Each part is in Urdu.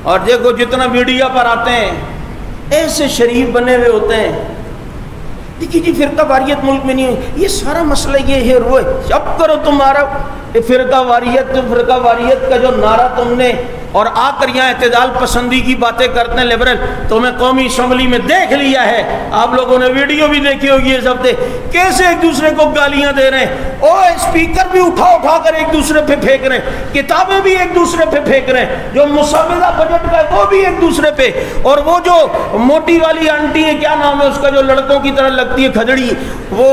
اور دیکھو جتنا میڈیا پر آتے ہیں ایسے شریف بنے ہوئے ہوتے ہیں، دیکھیے جی فرقہ واریت ملک میں نہیں ہے، یہ سارا مسئلہ یہ ہے وہ ہے، اب کرو تمہارا فرقہ واریت کا جو نعرہ تم نے، اور آ کر یہاں اعتدال پسندی کی باتیں کرتے ہیں لبرل، تمہیں قومی اسمبلی میں دیکھ لیا ہے، آپ لوگوں نے ویڈیو بھی دیکھی ہوگی یہ سب، کیسے ایک دوسرے کو گالیاں دے رہے ہیں، اور اسپیکر بھی اٹھا کر ایک دوسرے پہ پھینک رہے ہیں، کتابیں بھی ایک دوسرے پہ پھینک رہے ہیں، جو مسودہ بجٹ کا ہے وہ بھی ایک دوسرے پہ، اور وہ جو موٹی والی آنٹی ہے، کیا نام ہے اس کا جو لڑکوں کی طرح لگتی ہے کھجڑی، وہ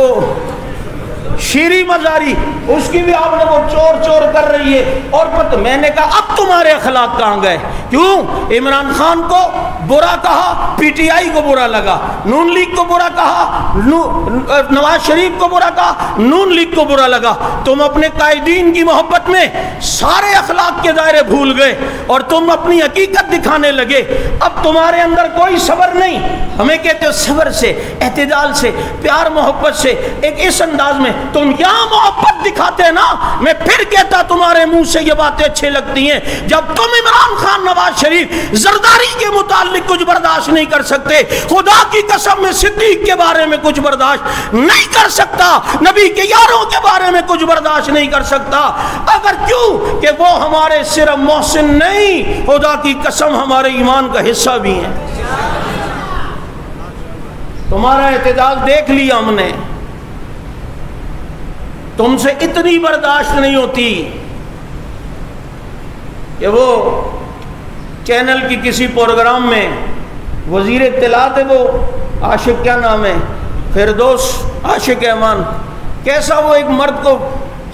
شیری مزاری، اس کی بھی آپ نے وہ چور کر رہی ہے، اور پتہ میں نے کہا اب تمہارے اخلاق کہاں گئے؟ کیوں؟ عمران خان کو برا کہا، پی ٹی آئی کو برا لگا، نون لیگ کو برا کہا، نواز شریف کو برا کہا، نون لیگ کو برا لگا، تم اپنے قائدین کی محبت میں سارے اخلاق کے دائرے بھول گئے اور تم اپنی حقیقت دکھانے لگے، اب تمہارے اندر کوئی صبر نہیں، ہمیں کہتے ہو صبر سے، اعتدال سے، پیار محبت سے، ایک اس انداز میں تم یہاں محبت دکھاتے نا، میں پھر کہتا تمہارے منہ سے یہ باتیں اچھے لگتی ہیں، جب تم عمران خان نواز شریف زرداری کے متعلق کچھ برداشت نہیں کر سکتے، خدا کی قسم میں صدیق کے بارے میں کچھ برداشت نہیں کر سکتا، نبی کے یاروں کے بارے میں کچھ برداشت نہیں کر سکتا، اگر کیوں کہ وہ ہمارے صرف محسن نہیں، خدا کی قسم ہمارے ایمان کا حصہ بھی ہیں۔ تمہارا اعتدال دیکھ لیا ہم نے، تم سے اتنی برداشت نہیں ہوتی کہ وہ چینل کی کسی پروگرام میں وزیر اطلاعات ہے، وہ عاشق کیا نام ہے، فردوس عاشق احمان، کیسا وہ ایک مرد کو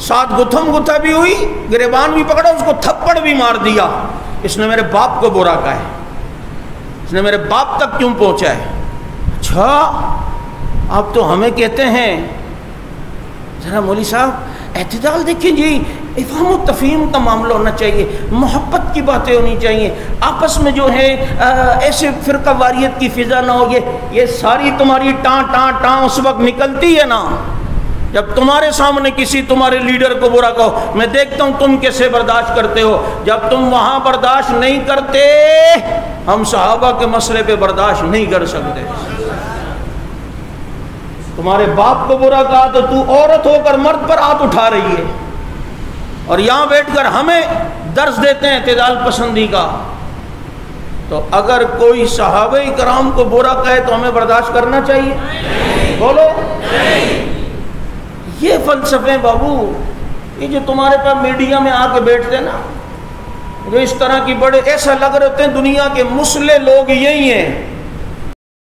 ساتھ گتھم گتھا بھی ہوئی، گریبان بھی پکڑا، اس کو تھپڑ بھی مار دیا، اس نے میرے باپ کو برا کہا ہے، اس نے میرے باپ تک کیوں پہنچا ہے؟ اچھا آپ تو ہمیں کہتے ہیں ذرا مولوی صاحب اعتدال دیکھیں جی، افہام و تفہیم کا معاملہ ہونا چاہیے، محبت کی باتیں ہونی چاہیے، آپس میں جو ہے ایسے فرقہ واریت کی فضا نہ ہو، یہ ساری تمہاری ٹان اس وقت نکلتی ہے نا جب تمہارے سامنے کسی تمہارے لیڈر کو برا کہو، میں دیکھتا ہوں تم کیسے برداشت کرتے ہو، جب تم وہاں برداشت نہیں کرتے ہم صحابہ کے مسئلے پہ برداشت نہیں کر سکتے۔ تمہارے باپ کو برا کہا تو تو عورت ہو کر مرد پر ہاتھ اٹھا رہی ہے، اور یہاں بیٹھ کر ہمیں درس دیتے ہیں اعتدال پسندی کا، تو اگر کوئی صحابہ کرام کو برا کہے تو ہمیں برداشت کرنا چاہیے؟ بولو یہ فلسفے بابو، یہ جو تمہارے پاس میڈیا میں آ کے بیٹھتے ہیں نا، جو اس طرح کی بڑے ایسا لگ رہے ہوتے ہیں دنیا کے مسلح لوگ یہی ہیں،